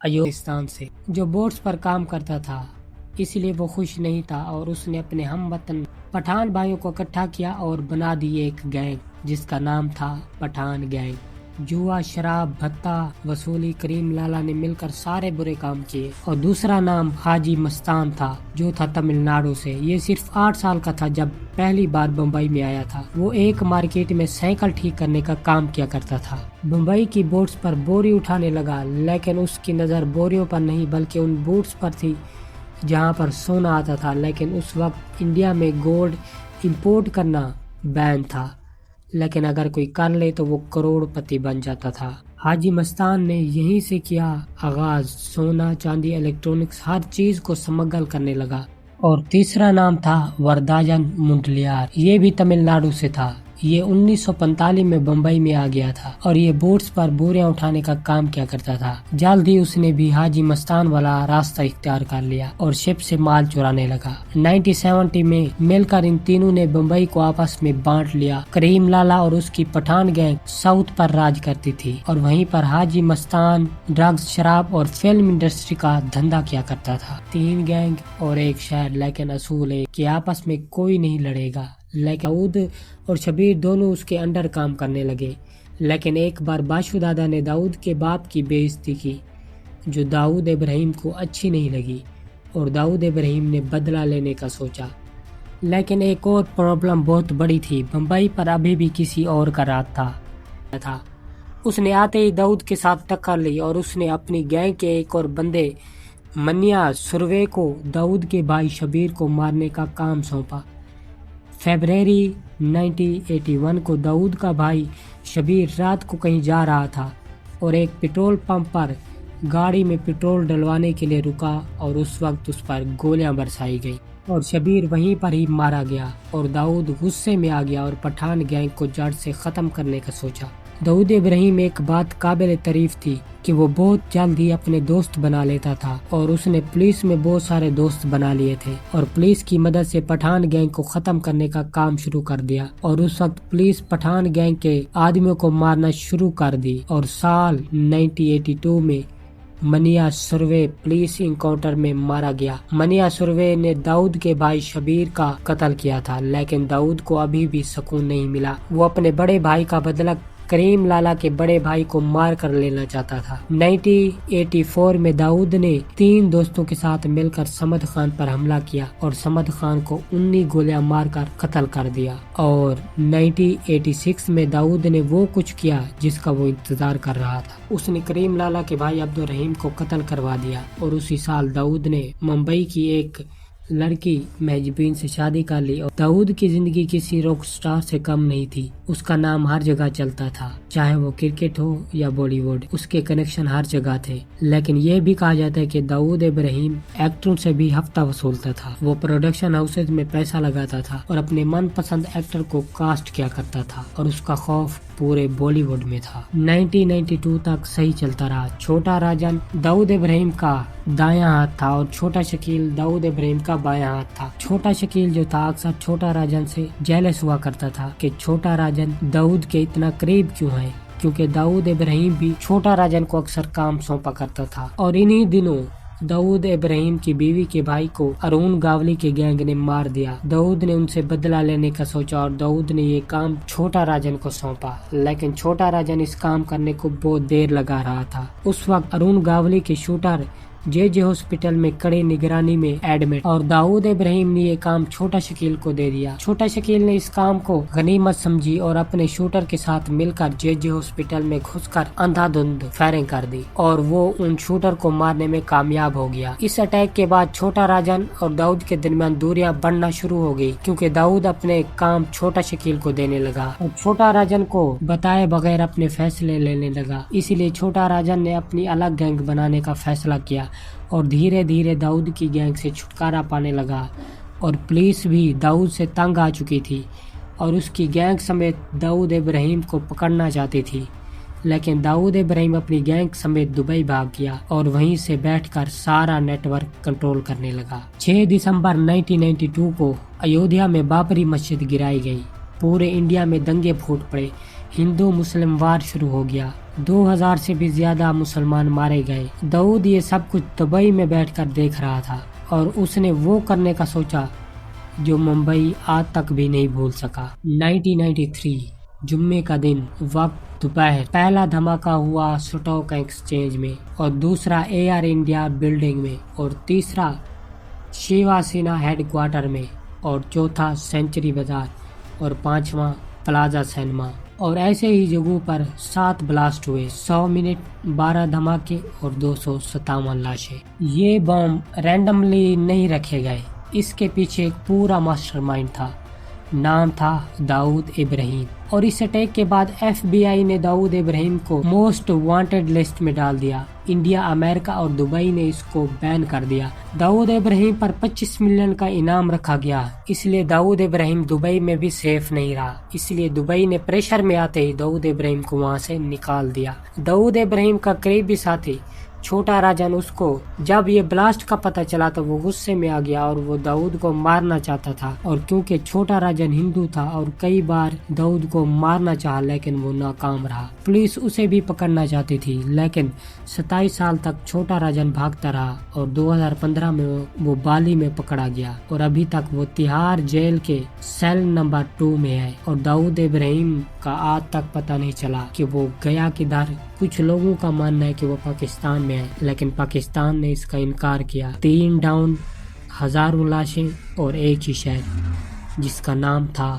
ایوبستان سے جو بوٹس پر کام کرتا تھا، اس لیے وہ خوش نہیں تھا اور اس نے اپنے ہم وطن پٹھان بھائیوں کو اکٹھا کیا اور بنا دی ایک گینگ جس کا نام تھا پٹھان گینگ۔ جوا، شراب، بھتہ وصولی، کریم لالہ نے مل کر سارے برے کام کیے۔ اور دوسرا نام حاجی مستان تھا جو تھا تمل ناڈو سے۔ یہ صرف 8 سال کا تھا جب پہلی بار بمبئی میں آیا تھا۔ وہ ایک مارکیٹ میں سائیکل ٹھیک کرنے کا کام کیا کرتا تھا۔ بمبئی کی بوٹس پر بوری اٹھانے لگا، لیکن اس کی نظر بوریوں پر نہیں بلکہ ان بوٹس پر تھی جہاں پر سونا آتا تھا، لیکن اس وقت انڈیا میں گولڈ امپورٹ کرنا بین تھا، لیکن اگر کوئی کر لے تو وہ کروڑ پتی بن جاتا تھا۔ حاجی مستان نے یہیں سے کیا آغاز، سونا، چاندی، الیکٹرانکس، ہر چیز کو سمگل کرنے لگا۔ اور تیسرا نام تھا ورداجن منڈلیار، یہ بھی تمل ناڈو سے تھا۔ یہ 1945 میں بمبئی میں آ گیا تھا اور یہ بوٹس پر بوریاں اٹھانے کا کام کیا کرتا تھا۔ جلد ہی اس نے بھی حاجی مستان والا راستہ اختیار کر لیا اور شپ سے مال چرانے لگا۔ 1970 میں مل کر ان تینوں نے بمبئی کو آپس میں بانٹ لیا۔ کریم لالہ اور اس کی پٹھان گینگ ساؤتھ پر راج کرتی تھی اور وہیں پر حاجی مستان ڈرگز، شراب اور فلم انڈسٹری کا دھندا کیا کرتا تھا۔ 3 گینگ اور ایک شہر، لیکن اصول ہے کہ آپس میں کوئی نہیں لڑے گا۔ لیکن داؤد اور شبیر دونوں اس کے انڈر کام کرنے لگے، لیکن ایک بار باشو دادا نے داؤد کے باپ کی بے عزتی کی جو داؤد ابراہیم کو اچھی نہیں لگی اور داؤد ابراہیم نے بدلہ لینے کا سوچا۔ لیکن ایک اور پرابلم بہت بڑی تھی، بمبئی پر ابھی بھی کسی اور کا راج تھا۔ اس نے آتے ہی داؤد کے ساتھ ٹکر لی اور اس نے اپنی گینگ کے ایک اور بندے منیا سروے کو داؤد کے بھائی شبیر کو مارنے کا کام سونپا۔ فیبرری 1981 کو داؤد کا بھائی شبیر رات کو کہیں جا رہا تھا اور ایک پیٹرول پمپ پر گاڑی میں پیٹرول ڈلوانے کے لیے رکا اور اس وقت اس پر گولیاں برسائی گئی اور شبیر وہیں پر ہی مارا گیا اور داؤد غصے میں آ گیا اور پٹھان گینگ کو جڑ سے ختم کرنے کا سوچا۔ داؤد ابراہیم ایک بات قابل تعریف تھی کہ وہ بہت جلد ہی اپنے دوست بنا لیتا تھا اور اس نے پولیس میں بہت سارے دوست بنا لیے تھے اور پولیس کی مدد سے پٹھان گینگ کو ختم کرنے کا کام شروع کر دیا۔ اور اس وقت پولیس پٹھان گینگ کے آدمیوں کو مارنا شروع کر دی اور سال 1982 میں منیا سروے پولیس انکاؤنٹر میں مارا گیا۔ منیا سروے نے داؤد کے بھائی شبیر کا قتل کیا تھا، لیکن داؤد کو ابھی بھی سکون نہیں ملا۔ وہ اپنے بڑے بھائی کا بدلہ کریم لالہ کے بڑے بھائی کو مار کر لینا چاہتا تھا۔ 1984 میں داؤد نے 3 دوستوں کے ساتھ مل کر صمد خان پر حملہ کیا اور صمد خان کو 19 گولیاں مار کر قتل کر دیا۔ اور 1986 میں داؤد نے وہ کچھ کیا جس کا وہ انتظار کر رہا تھا، اس نے کریم لالہ کے بھائی عبدالرحیم کو قتل کروا دیا۔ اور اسی سال داؤد نے ممبئی کی ایک لڑکی مہجبین سے شادی کر لی اور داؤد کی زندگی کسی راک سٹار سے کم نہیں تھی۔ اس کا نام ہر جگہ چلتا تھا، چاہے وہ کرکٹ ہو یا بالی ووڈ، اس کے کنیکشن ہر جگہ تھے۔ لیکن یہ بھی کہا جاتا ہے کہ داؤد ابراہیم ایکٹروں سے بھی ہفتہ وصولتا تھا۔ وہ پروڈکشن ہاؤسز میں پیسہ لگاتا تھا اور اپنے من پسند ایکٹر کو کاسٹ کیا کرتا تھا اور اس کا خوف پورے بالی ووڈ میں تھا۔ 1992 تک صحیح چلتا رہا۔ چھوٹا راجن داؤد ابراہیم کا دایاں ہاتھ تھا اور چھوٹا شکیل داؤد ابراہیم کا بایاں ہاتھ تھا۔ چھوٹا شکیل جو تھا اکثر چھوٹا راجن سے جیلس ہوا کرتا تھا کہ چھوٹا راجن داؤد کے اتنا قریب کیوں ہے، کیونکہ داؤد ابراہیم بھی چھوٹا راجن کو اکثر کام سونپا کرتا تھا۔ اور انہی دنوں داؤد ابراہیم کی بیوی کے بھائی کو ارون گاولی کے گینگ نے مار دیا۔ داؤد نے ان سے بدلہ لینے کا سوچا اور داؤد نے یہ کام چھوٹا راجن کو سونپا، لیکن چھوٹا راجن اس کام کرنے کو بہت دیر لگا رہا تھا۔ اس وقت ارون گاولی کے شوٹر جے ہاسپٹل میں کڑی نگرانی میں ایڈمٹ اور داؤد ابراہیم نے یہ کام چھوٹا شکیل کو دے دیا۔ چھوٹا شکیل نے اس کام کو غنیمت سمجھی اور اپنے شوٹر کے ساتھ مل کر جے ہاسپٹل میں گھس کر اندھا دھند فائرنگ کر دی اور وہ ان شوٹر کو مارنے میں کامیاب ہو گیا۔ اس اٹیک کے بعد چھوٹا راجن اور داؤد کے درمیان دوریاں بڑھنا شروع ہو گئی، کیونکہ داؤد اپنے کام چھوٹا شکیل کو دینے لگا اور چھوٹا راجن کو بتائے بغیر اپنے فیصلے لینے لگا۔ اسی لیے چھوٹا راجن نے اپنی الگ گینگ بنانے کا فیصلہ کیا اور دھیرے دھیرے داؤد کی گینگ سے چھٹکارا پانے لگا اور پولیس بھی داؤد سے تنگ آ چکی تھی اور اس کی گینگ سمیت داؤد ابراہیم کو پکڑنا چاہتی تھی۔ لیکن داؤد ابراہیم اپنی گینگ سمیت دبئی بھاگ گیا اور وہیں سے بیٹھ کر سارا نیٹ ورک کنٹرول کرنے لگا۔ 6 دسمبر 1992 کو ایودھیا میں بابری مسجد گرائی گئی۔ پورے انڈیا میں دنگے پھوٹ پڑے، ہندو مسلم وار شروع ہو گیا 2000 سے بھی زیادہ مسلمان مارے گئے۔ داؤد یہ سب کچھ دبئی میں بیٹھ کر دیکھ رہا تھا اور اس نے وہ کرنے کا سوچا جو ممبئی آج تک بھی نہیں بھول سکا۔ 1993 جمعے کا دن، وقت دوپہر، پہلا دھماکہ ہوا سٹاک ایکسچینج میں، اور دوسرا ایئر انڈیا بلڈنگ میں، اور تیسرا شیوا سینا ہیڈ کوارٹر میں، اور چوتھا سینچری بازار، اور پانچواں پلازا سینما، اور ایسے ہی جگہوں پر 7 بلاسٹ ہوئے، 100 منٹ، 12 دھماکے اور 257 لاشیں۔ یہ بم رینڈملی نہیں رکھے گئے، اس کے پیچھے ایک پورا ماسٹر مائنڈ تھا، نام تھا داؤد ابراہیم، اور اس اٹیک کے بعد ایف بی آئی نے داؤد ابراہیم کو موسٹ وانٹڈ لسٹ میں ڈال دیا۔ انڈیا، امریکہ اور دبئی نے اس کو بین کر دیا۔ داؤد ابراہیم پر 25 ملین کا انعام رکھا گیا، اس لیے داؤد ابراہیم دبئی میں بھی سیف نہیں رہا، اس لیے دبئی نے پریشر میں آتے ہی داؤد ابراہیم کو وہاں سے نکال دیا۔ داؤد ابراہیم کا قریبی ساتھی چھوٹا راجن، اس کو جب یہ بلاسٹ کا پتہ چلا تو وہ غصے میں آ گیا اور وہ داؤد کو مارنا چاہتا تھا، اور کیونکہ چھوٹا راجن ہندو تھا اور کئی بار داؤد کو مارنا چاہا لیکن وہ ناکام رہا۔ پولیس اسے بھی پکڑنا چاہتی تھی لیکن 27 سال تک چھوٹا راجن بھاگتا رہا، اور 2015 میں وہ بالی میں پکڑا گیا، اور ابھی تک وہ تہاڑ جیل کے سیل نمبر 2 میں ہے، اور داؤد ابراہیم کا آج تک پتہ نہیں چلا کہ وہ گیا کدھر۔ کچھ لوگوں کا ماننا ہے کہ وہ پاکستان میں ہے لیکن پاکستان نے اس کا انکار کیا۔ 3 ڈاؤن، ہزاروں لاشیں اور ایک ہی شہر جس کا نام تھا